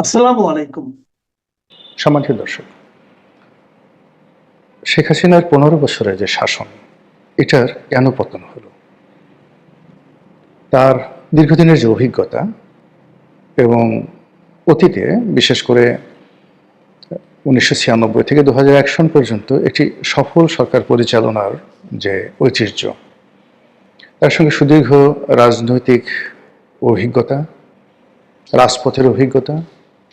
আসসালামু আলাইকুম। সম্মানিত দর্শক, শেখ হাসিনার ১৫ বছরের যে শাসন, এটার কেন পতন হলো? তার দীর্ঘদিনের যে অভিজ্ঞতা এবং অতীতে বিশেষ করে ১৯৯৬ থেকে ২০০১ সন পর্যন্ত একটি সফল সরকার পরিচালনার যে ঐতিহ্য, তার সঙ্গে সুদীর্ঘ রাজনৈতিক অভিজ্ঞতা, রাজপথের অভিজ্ঞতা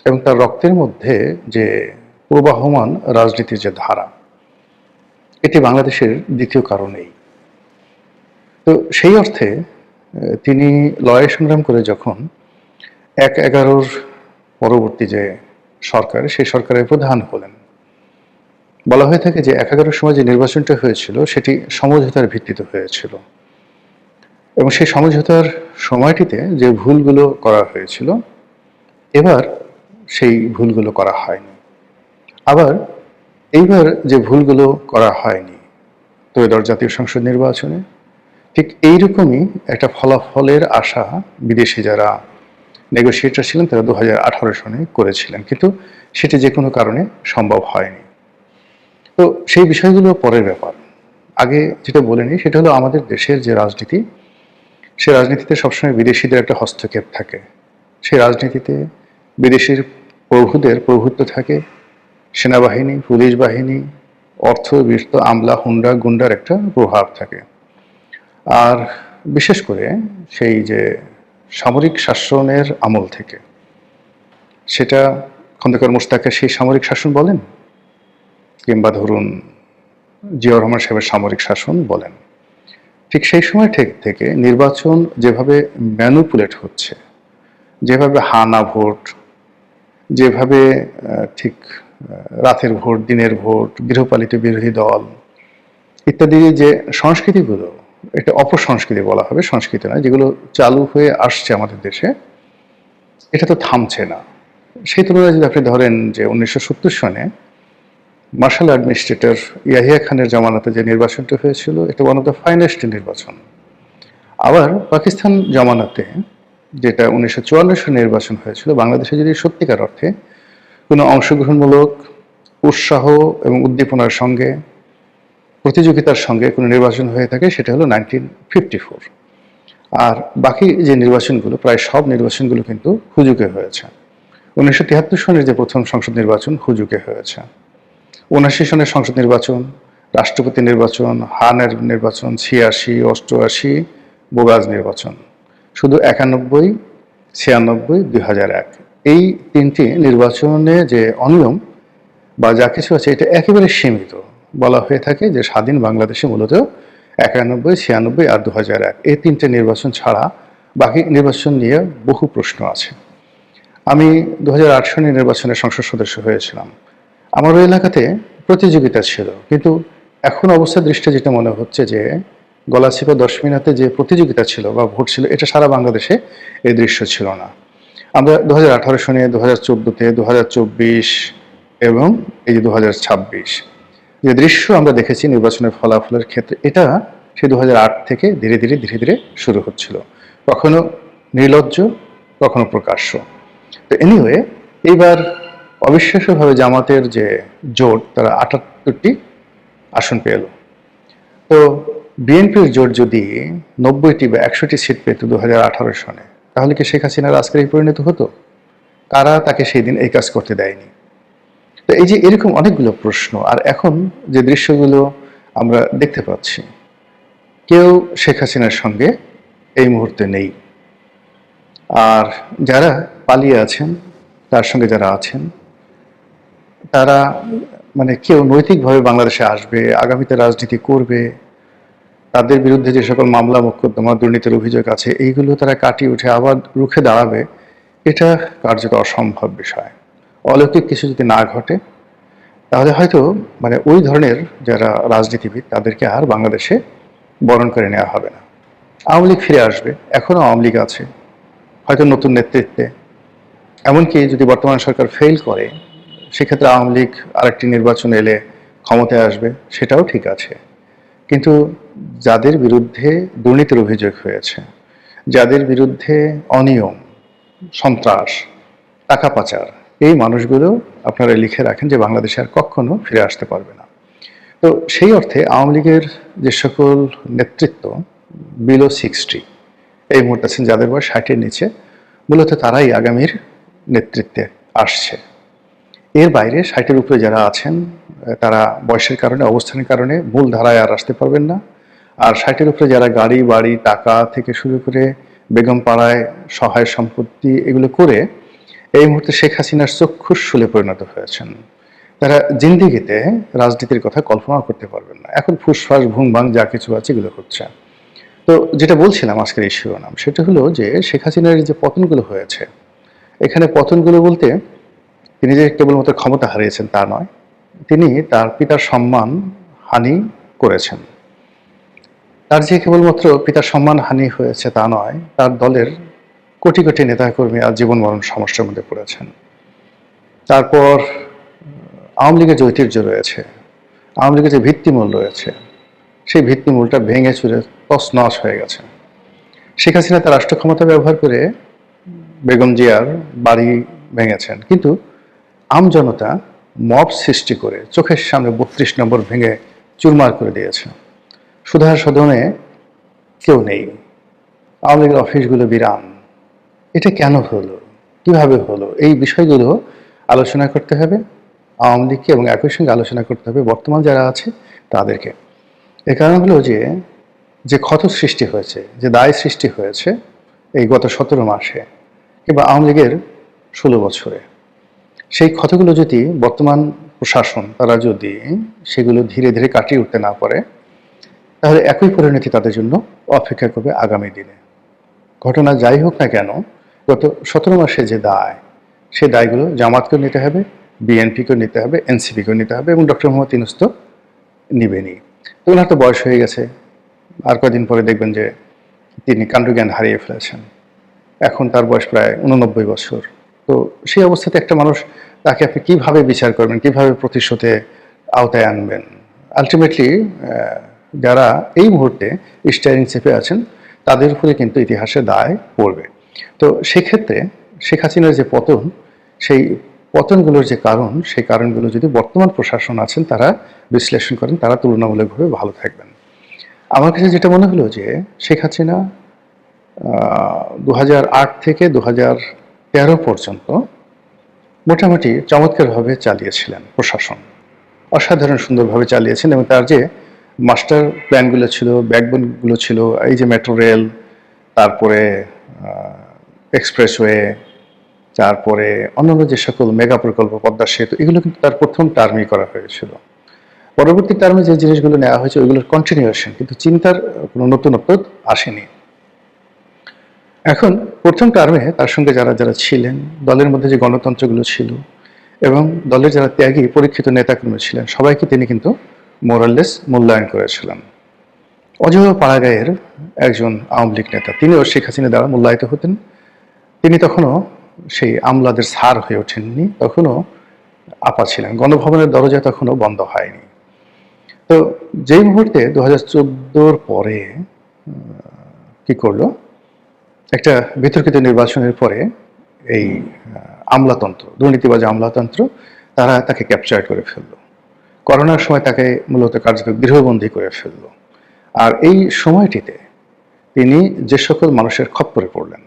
এবং তার রক্তের মধ্যে যে প্রবাহমান রাজনীতির যে ধারা, এটি বাংলাদেশের দ্বিতীয় কারো নেই। তো সেই অর্থে তিনি লড়াই সংগ্রাম করে যখন ১/১১ পরবর্তী যে সরকার, সেই সরকারের প্রধান হলেন, বলা হয়ে থাকে যে ১/১১ সময় যে নির্বাচনটা হয়েছিল সেটি সমঝোতার ভিত্তিতে হয়েছিল এবং সেই সমঝোতার সময়টিতে যে ভুলগুলো করা হয়েছিল, এবার সেই ভুলগুলো করা হয়নি। আবার এইবার যে ভুলগুলো করা হয়নি ত্রয়োদশ জাতীয় সংসদ নির্বাচনে, ঠিক এইরকমই একটা ফলাফলের আশা বিদেশি যারা নেগোসিয়েটর ছিলেন তারা ২০১৮ সনে করেছিলেন, কিন্তু সেটি যে কোনো কারণে সম্ভব হয়নি। তো সেই বিষয়গুলো পরের ব্যাপার। আগে যেটা বলে নিই সেটা হলো আমাদের দেশের যে রাজনীতি, সে রাজনীতিতে সবসময় বিদেশিদের একটা হস্তক্ষেপ থাকে। সেই রাজনীতিতে বিদেশির প্রভুদের প্রভুত্ব থাকে, সেনাবাহিনী, পুলিশ বাহিনী, অর্থ, বিত্ত, আমলা, হুন্ডা, গুন্ডার একটা প্রভাব থাকে। আর বিশেষ করে সেই যে সামরিক শাসনের আমল থেকে, সেটা খন্দকার মোশতাককে সেই সামরিক শাসন বলেন, কিংবা ধরুন জিয়াউর রহমান সাহেবের সামরিক শাসন বলেন, ঠিক সেই সময় থেকে নির্বাচন যেভাবে ম্যানুপুলেট হচ্ছে, যেভাবে হানা ভোট, যেভাবে ঠিক রাতের ভোট, দিনের ভোট, গৃহপালিত বিরোধী দল ইত্যাদি যে সংস্কৃতিগুলো, এটা অপসংস্কৃতি বলা হবে, সংস্কৃতি নয়, যেগুলো চালু হয়ে আসছে আমাদের দেশে, এটা তো থামছে না। সেই তুলনায় যদি আপনি ধরেন যে ১৯৭০ সনে মার্শাল অ্যাডমিনিস্ট্রেটর ইয়াহিয়া খানের জামানাতে যে নির্বাচনটা হয়েছিল, এটা ওয়ান অফ দ্য ফাইনেস্ট নির্বাচন। আবার পাকিস্তান জামানাতে যেটা ১৯৫৪ সনে নির্বাচন হয়েছিল, বাংলাদেশে যদি সত্যিকার অর্থে কোনো অংশগ্রহণমূলক উৎসাহ এবং উদ্দীপনার সঙ্গে, প্রতিযোগিতার সঙ্গে কোনো নির্বাচন হয়ে থাকে, সেটা হলো 1954। আর বাকি যে নির্বাচনগুলো, প্রায় সব নির্বাচনগুলো কিন্তু হুজুগে হয়েছে। ১৯৭৩ সনের যে প্রথম সংসদ নির্বাচন হুজুগে হয়েছে, ৭৯ সনের সংসদ নির্বাচন, রাষ্ট্রপতি নির্বাচন, হানের নির্বাচন, ৮৬, ৮৮, বোগাজ নির্বাচন, শুধু ৯১, ৯৬, ২০০১, এই তিনটি নির্বাচনে যে অনিয়ম বা যা কিছু আছে, এটা একেবারে সীমিত। বলা হয়ে থাকে যে স্বাধীন বাংলাদেশে মূলত ৯১, ৯৬ আর ২০০১, এই তিনটে নির্বাচন ছাড়া বাকি নির্বাচন নিয়ে বহু প্রশ্ন আছে। আমি ২০০৮ সনে নির্বাচনে সংসদ সদস্য হয়েছিলাম। আমার ওই এলাকাতে প্রতিযোগিতা ছিল, কিন্তু এখন অবস্থা দৃষ্টে যেটা মনে হচ্ছে যে গলাচিপা ১০ মিনিটে যে প্রতিযোগিতা ছিল বা ভোট ছিল, এটা সারা বাংলাদেশে এই দৃশ্য ছিল না। আমরা ২০১৮ সনে, ২০১৪তে, ২০২৪ এবং এই যে ২০২৬ যে দৃশ্য আমরা দেখেছি নির্বাচনের ফলাফলের ক্ষেত্রে, এটা সেই ২০০৮ থেকে ধীরে ধীরে শুরু হচ্ছিল, কখনো নির্লজ্জ, কখনো প্রকাশ্য। তো এনিওয়ে, এইবার অবিশ্বাস্যভাবে জামাতের যে জোট, তারা ৭৮টি আসন পেল। তো বিএনপির জোট যদি ৯০টি বা ১০০টি সিট পেত ২০১৮ সনে, তাহলে কি শেখ হাসিনার আজকের এই পরিণত হতো? কারা তাকে সেই দিন এই কাজ করতে দেয়নি? তো এই যে এরকম অনেকগুলো প্রশ্ন। আর এখন যে দৃশ্যগুলো আমরা দেখতে পাচ্ছি, কেউ শেখ হাসিনার সঙ্গে এই মুহূর্তে নেই। আর যারা পালিয়ে আছেন, তার সঙ্গে যারা আছেন, তারা মানে কেউ নৈতিকভাবে বাংলাদেশে আসবে, আগামীতে রাজনীতি করবে, তাদের বিরুদ্ধে যে সকল মামলা মোকদ্দমা, দুর্নীতির অভিযোগ আছে, এইগুলো তারা কাটিয়ে উঠে আবার রুখে দাঁড়াবে, এটা কার্যত অসম্ভব বিষয়। অলৌকিক কিছু যদি না ঘটে, তাহলে হয়তো মানে ওই ধরনের যারা রাজনীতিবিদ, তাদেরকে আর বাংলাদেশে বরণ করে নেওয়া হবে না। আওয়ামী লীগ ফিরে আসবে, এখনও আওয়ামী লীগ আছে, হয়তো নতুন নেতৃত্বে। এমনকি যদি বর্তমান সরকার ফেল করে, সেক্ষেত্রে আওয়ামী লীগ আরেকটি নির্বাচন এলে ক্ষমতায় আসবে, সেটাও ঠিক আছে। কিন্তু যাদের বিরুদ্ধে দুর্নীতির অভিযোগ হয়েছে, যাদের বিরুদ্ধে অনিয়ম, সন্ত্রাস, টাকা পাচার, এই মানুষগুলো আপনারা লিখে রাখেন যে বাংলাদেশে আর কখনো ফিরে আসতে পারবে না। তো সেই অর্থে আওয়ামী লীগের যে সকল নেতৃত্ব বিলো 60 এই মুহূর্তে আছেন, যাদের বয়স 60-এর নিচে, মূলত তারাই আগামীর নেতৃত্বে আসছে। এর বাইরে 60-এর উপরে যারা আছেন তারা বয়সের কারণে, অবস্থানের কারণে মূল ধারায় আর আসতে পারবেন না। আর 60-এর উপরে যারা গাড়ি বাড়ি টাকা থেকে শুরু করে বেগম পাড়ায় সহায় সম্পত্তি এগুলো করে এই মুহূর্তে শেখ হাসিনার চক্ষুশূলে পরিণত হয়েছেন, তারা জিন্দিগিতে রাজনীতির কথা কল্পনা করতে পারবেন না। এখন ফুসফাস ভুং ভাং যা কিছু আছে এগুলো হচ্ছে। তো যেটা বলছিলাম আজকের এই শিরোনাম, সেটা হলো যে শেখ হাসিনার যে পতনগুলো হয়েছে, এখানে পতনগুলো বলতে তিনি যে কেবলমাত্র ক্ষমতা হারিয়েছেন তা নয়, তিনি তার পিতার সম্মান হানি করেছেন। তার যে কেবলমাত্র পিতার সম্মান হানি হয়েছে তা নয়, তার দলের কোটি কোটি নেতাকর্মী আজ জীবন মরণ সমস্যার মধ্যে পড়েছেন। তারপর আওয়ামী লীগের যে ঐতিহ্য রয়েছে, আওয়ামী লীগের যে ভিত্তিমূল রয়েছে, সেই ভিত্তিমূলটা ভেঙে চুরে তছনছ হয়ে গেছে। শেখ হাসিনা তার রাষ্ট্র ক্ষমতা ব্যবহার করে বেগম জিয়ার বাড়ি ভেঙেছেন, কিন্তু আমজনতা মব সৃষ্টি করে চোখের সামনে 32 নম্বর ভেঙে চুরমার করে দিয়েছে। সুধার সদনে কেউ নেই, আওয়ামী লীগের অফিসগুলো বিরান। এটা কেন হলো, কিভাবে হলো, এই বিষয়গুলো আলোচনা করতে হবে আওয়ামী লীগকে, এবং একই সঙ্গে আলোচনা করতে হবে বর্তমান যারা আছে তাদেরকে। এর কারণ হলো যে ক্ষত সৃষ্টি হয়েছে, যে দায় সৃষ্টি হয়েছে এই গত 17 মাসে কিংবা আওয়ামী লীগের 16 বছরে, সেই ক্ষতগুলো যদি বর্তমান প্রশাসন তারা যদি সেগুলো ধীরে ধীরে কাটিয়ে উঠতে না পারে, তাহলে একই পরিণতি তাদের জন্য অপেক্ষা করবে আগামী দিনে। ঘটনা যাই হোক না কেন, গত 17 মাসে যে দায়, সেই দায়গুলো জামাতকেও নিতে হবে, বিএনপিকেও নিতে হবে, এনসিপিকেও নিতে হবে, এবং ডক্টর মোহাম্মদ ইউনূস তো নিবেনই। তো ওনার তো বয়স হয়ে গেছে, আর কয়েকদিন পরে দেখবেন যে তিনি কাণ্ডজ্ঞান হারিয়ে ফেলেছেন। এখন তার বয়স প্রায় 89 বছর। তো সেই অবস্থাতে একটা মানুষ, তাকে আপনি কিভাবে বিচার করবেন, কিভাবে প্রতিশোধে আওতায় আনবেন? আলটিমেটলি যারা এই মুহূর্তে স্টিয়ারিং চেপে আছেন তাদের উপরে কিন্তু ইতিহাসের দায় পড়বে। তো সেক্ষেত্রে শেখ হাসিনার যে পতন, সেই পতনগুলোর যে কারণ, সেই কারণগুলো যদি বর্তমান প্রশাসন আছেন তারা বিশ্লেষণ করেন, তারা তুলনামূলকভাবে ভালো থাকবেন। আমার কাছে যেটা মনে হলো যে শেখ হাসিনা 2008 থেকে 2013 পর্যন্ত মোটামুটি চমৎকারভাবে চালিয়েছিলেন প্রশাসন, অসাধারণ সুন্দরভাবে চালিয়েছেন, এবং তার যে মাস্টার প্ল্যানগুলো ছিল, ব্যাকবোনগুলো ছিল, এই যে মেট্রো রেল, তারপরে এক্সপ্রেসওয়ে, তারপরে অন্যান্য যে সকল মেগা প্রকল্প, পদ্মা সেতু, এগুলো কিন্তু তার প্রথম টার্মেই করা হয়েছিল। পরবর্তী টার্মে যে জিনিসগুলো নেওয়া হয়েছে ওইগুলোর কন্টিনিউয়েশন, কিন্তু চিন্তার কোনো নতুনত্ব আসেনি। এখন প্রথম টার্মে তার সঙ্গে যারা যারা ছিলেন, দলের মধ্যে যে গণতন্ত্রগুলো ছিল এবং দলের যারা ত্যাগী পরীক্ষিত নেতাকর্মী ছিলেন, সবাইকে তিনি কিন্তু মোরাললেস মূল্যায়ন করেছিলেন। অজয় পাড়াগাঁয়ের একজন আওয়ামী লীগ নেতা, তিনিও শেখ হাসিনা দ্বারা মূল্যায়িত হতেন। তিনি তখনও সেই আমলাদের স্যার হয়ে ওঠেননি, তখনও আপা ছিলেন, গণভবনের দরজা তখনও বন্ধ হয়নি। তো যেই মুহূর্তে 2014 পরে কি করলো, একটা বিতর্কিত নির্বাচনের পরে এই আমলাতন্ত্র, দুর্নীতিবাজ আমলাতন্ত্র, তারা তাকে ক্যাপচার করে ফেললো। করোনার সময় তাকে মূলত কার্যত গৃহবন্দী করে ফেললো। আর এই সময়টিতে তিনি যে সকল মানুষের খপ্পরে পড়লেন,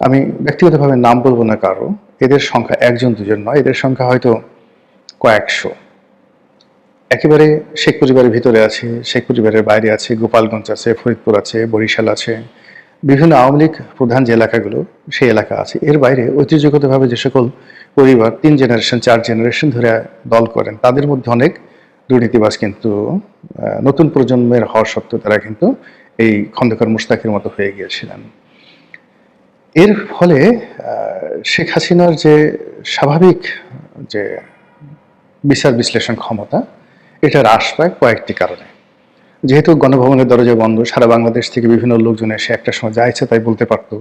আমি ব্যক্তিগতভাবে নাম বলবো না কারো, এদের সংখ্যা একজন দুজন নয়, এদের সংখ্যা হয়তো কয়েকশো। একেবারে শেখ পরিবারের ভিতরে আছে, শেখ পরিবারের বাইরে আছে, গোপালগঞ্জ আছে, ফরিদপুর আছে, বরিশাল আছে, বিভিন্ন আওয়ামী লীগ প্রধান যে এলাকাগুলো সেই এলাকা আছে। এর বাইরে ঐতিহ্যগতভাবে যে সকল পরিবার 3 জেনারেশন 4 জেনারেশন ধরে দল করেন, তাদের মধ্যে অনেক দুর্নীতিবাজ কিন্তু নতুন প্রজন্মের হওয়া সত্ত্বেও তারা কিন্তু এই খন্দকার মুশতাকের মতো হয়ে গিয়েছিলেন। এর ফলে শেখ হাসিনার যে স্বাভাবিক যে বিচার বিশ্লেষণ ক্ষমতা, এটা হ্রাস পায় কয়েকটি কারণে। যেহেতু গণভবনের দরজা বন্ধ, সারা বাংলাদেশ থেকে বিভিন্ন লোকজন এসে একটা সময় যা ইচ্ছে তাই বলতে পারত,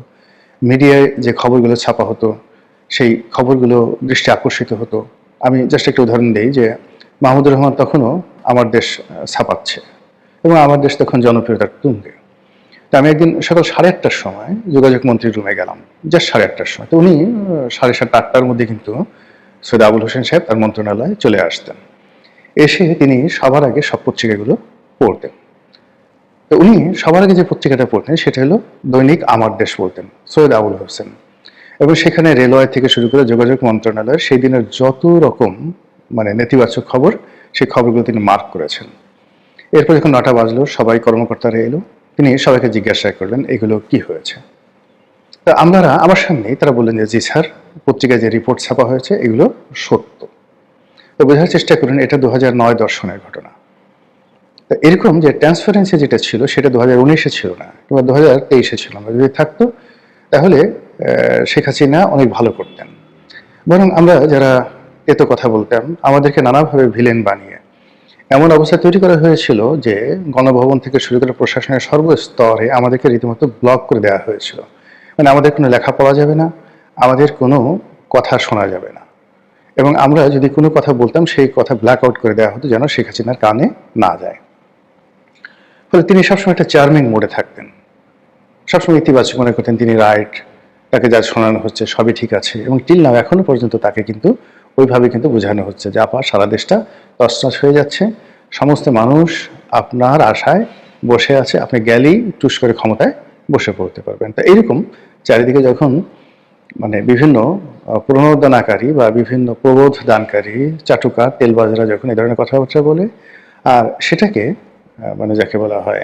মিডিয়ায় যে খবরগুলো ছাপা হতো সেই খবরগুলো দৃষ্টি আকর্ষিত হতো। আমি জাস্ট একটা উদাহরণ দিই যে মাহমুদুর রহমান তখনও আমার দেশ ছাপাচ্ছে এবং আমার দেশ তখন জনপ্রিয়তার তুঙ্গে। তো তা আমি একদিন সকাল 8:30টার সময় যোগাযোগ মন্ত্রীর রুমে গেলাম, জাস্ট 8:30টার সময়। তো উনি 7:30 8টার মধ্যে কিন্তু সৈয়দ আবুল হোসেন সাহেব তার মন্ত্রণালয়ে চলে আসতেন। এসে তিনি সবার আগে সব পত্রিকাগুলো পড়তেন। তো উনি সবার আগে যে পত্রিকাটা পড়তেন সেটা হলো দৈনিক আমার দেশ বলতেন, সৈয়দ আবুল হোসেন। এবং সেখানে রেলওয়ে থেকে শুরু করে যোগাযোগ মন্ত্রণালয়ের সেই দিনের যত রকম নেতিবাচক খবর, সেই খবরগুলো তিনি মার্ক করেছেন। এরপর যখন 9টা বাজলো, সবাই কর্মকর্তারা এলো, তিনি সবাইকে জিজ্ঞাসা করলেন এগুলো কি হয়েছে। তা আমার সামনেই তারা বললেন যে জি স্যার, পত্রিকায় যে রিপোর্ট ছাপা হয়েছে এগুলো সত্য। তো বোঝার চেষ্টা করুন এটা 2009-10 সনের ঘটনা। তো এরকম যে ট্রান্সপারেন্সি যেটা ছিল সেটা 2019-এ ছিল না, কিংবা 2023-এ ছিল না। যদি থাকতো তাহলে শেখ হাসিনা অনেক ভালো করতেন। বরং আমরা যারা এত কথা বলতাম, আমাদেরকে নানাভাবে ভিলেন বানিয়ে এমন অবস্থা তৈরি করা হয়েছিল যে গণভবন থেকে শুরু করে প্রশাসনের সর্বস্তরে আমাদেরকে রীতিমতো ব্লক করে দেওয়া হয়েছিল। আমাদের কোনো লেখা পড়া যাবে না, আমাদের কোনো কথা শোনা যাবে না, এবং আমরা যদি কোনো কথা বলতাম সেই কথা ব্ল্যাক আউট করে দেওয়া হতো যেন শেখ হাসিনার কানে না যায়। ফলে তিনি সবসময় একটা চার্মিং মোডে থাকতেন, সবসময় ইতিবাচক মনে করতেন তিনি রাইট, তাকে যা শোনানো হচ্ছে সবই ঠিক আছে। এবং টিল নাও এখনো পর্যন্ত তাকে কিন্তু ওইভাবে কিন্তু বোঝানো হচ্ছে যে আপা সারা দেশটা তছনছ হয়ে যাচ্ছে, সমস্ত মানুষ আপনার আশায় বসে আছে, আপনি গেলেই টুস করে ক্ষমতায় বসে পড়তে পারবেন। তা এইরকম চারিদিকে যখন বিভিন্ন প্রণোদনাকারী বা বিভিন্ন প্রবোধ দানকারী চাটুকার তেলবাজরা যখন এই ধরনের কথাবার্তা বলে, আর সেটাকে যাকে বলা হয়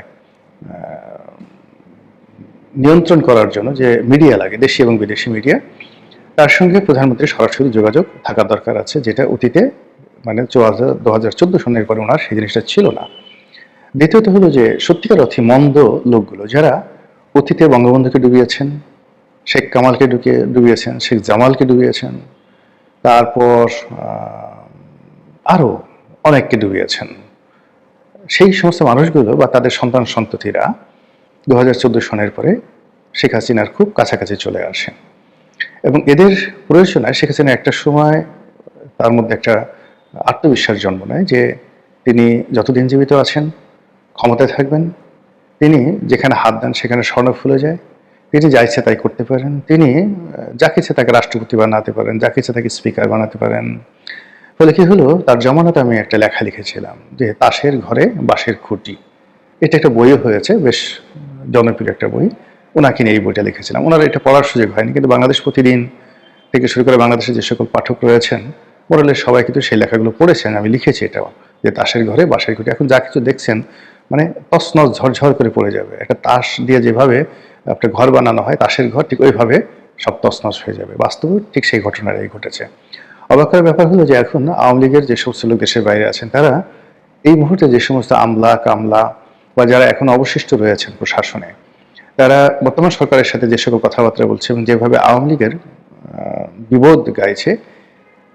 নিয়ন্ত্রণ করার জন্য যে মিডিয়া লাগে, দেশি এবং বিদেশি মিডিয়া, তার সঙ্গে প্রধানমন্ত্রীর সরাসরি যোগাযোগ থাকা দরকার আছে, যেটা অতীতে 2014 সনের পরে ওনার সেই জিনিসটা ছিল না। দ্বিতীয়ত হলো যে সত্যিকার অর্থে মন্দ লোকগুলো যারা অতীতে বঙ্গবন্ধুকে ডুবিয়েছেন, শেখ কামালকে ডুবিয়েছেন, শেখ জামালকে ডুবিয়েছেন, তারপর আরও অনেককে ডুবিয়েছেন, সেই সমস্ত মানুষগুলো বা তাদের সন্তান সন্ততিরা 2014 সনের পরে শেখ হাসিনার খুব কাছাকাছি চলে আসেন। এবং এদের প্রয়োজনায় শেখ হাসিনা একটা সময় তার মধ্যে একটা আত্মবিশ্বাস জন্ম নেয় যে তিনি যতদিন জীবিত আছেন, ক্ষমতায় থাকবেন, তিনি যেখানে হাত দেন সেখানে স্বর্ণ ফুলে যায়, তিনি যা ইচ্ছে তাই করতে পারেন, তিনি যাকে ইচ্ছে তাকে রাষ্ট্রপতি বানাতে পারেন, যাকে ইচ্ছে তাকে স্পিকার বানাতে পারেন। ফলে কি হলো, তার জমানাতে আমি একটা লেখা লিখেছিলাম যে তাসের ঘরে বাঁশের খুঁটি, এটা একটা বইও হয়েছে, বেশ জনপ্রিয় একটা বই, ওনাকে নিয়ে এই বইটা লিখেছিলাম। ওনার এটা পড়ার সুযোগ হয়নি, কিন্তু বাংলাদেশ প্রতিদিন থেকে শুরু করে বাংলাদেশের যে সকল পাঠক রয়েছেন মোরালের সবাই কিন্তু সেই লেখাগুলো পড়েছেন। আমি লিখেছি এটাও, যে তাসের ঘরে বাঁশের খুঁটি। এখন যা কিছু দেখছেন তছনছ ঝরঝর করে পড়ে যাবে। একটা তাস দিয়ে যেভাবে একটা ঘর বানানো হয়, তাসের ঘর, ঠিক ওইভাবে সব তছনছ হয়ে যাবে। বাস্তবে ঠিক সেই ঘটনাটাই ঘটেছে। অবাকের ব্যাপার হলো যে এখন আওয়ামী লীগের যে সমস্ত লোক দেশের বাইরে আছেন, তারা এই মুহূর্তে যে সমস্ত আমলা কামলা বা যারা এখন অবশিষ্ট রয়েছেন প্রশাসনে, তারা বর্তমান সরকারের সাথে যে সকল কথাবার্তা বলছে এবং যেভাবে আওয়ামী লীগের বিপদ গাইছে,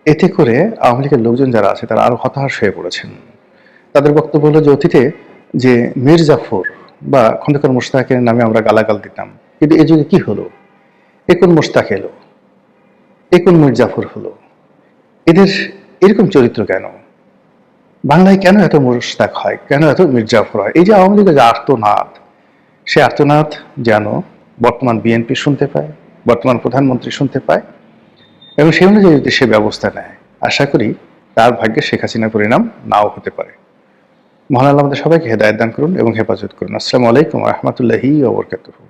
এতে করে আওয়ামী লীগের লোকজন যারা আছে তারা আরো হতাশ হয়ে পড়েছেন। তাদের বক্তব্য হলো যে অতীতে যে মীর জাফর বা খন্দকার মোশতাকের নামে আমরা গালাগাল দিতাম, কিন্তু এই যুগে কি হলো, এ কোন মোশতাক এলো, এ কোন মীর জাফর হলো, এদের এরকম চরিত্র কেন, বাংলায় কেন এত মোশতাক হয়, কেন এত মীর জাফর হয়। এই যে আওয়ামী লীগের যে আর্তনাদ, সে আর্তনাদ যেন বর্তমান বিএনপি শুনতে পায়, বর্তমান প্রধানমন্ত্রী শুনতে পায়, এবং সেই অনুযায়ী যদি সে ব্যবস্থা নেয়, আশা করি তার ভাগ্যে শেখ হাসিনার পরিণাম নাও হতে পারে। মহান আল্লাহ আমাদের সবাইকে হেদায়েত দান করুন এবং হেফাজত করুন। আসসালামু আলাইকুম ওয়া রাহমাতুল্লাহি ওয়া বারাকাতুহু।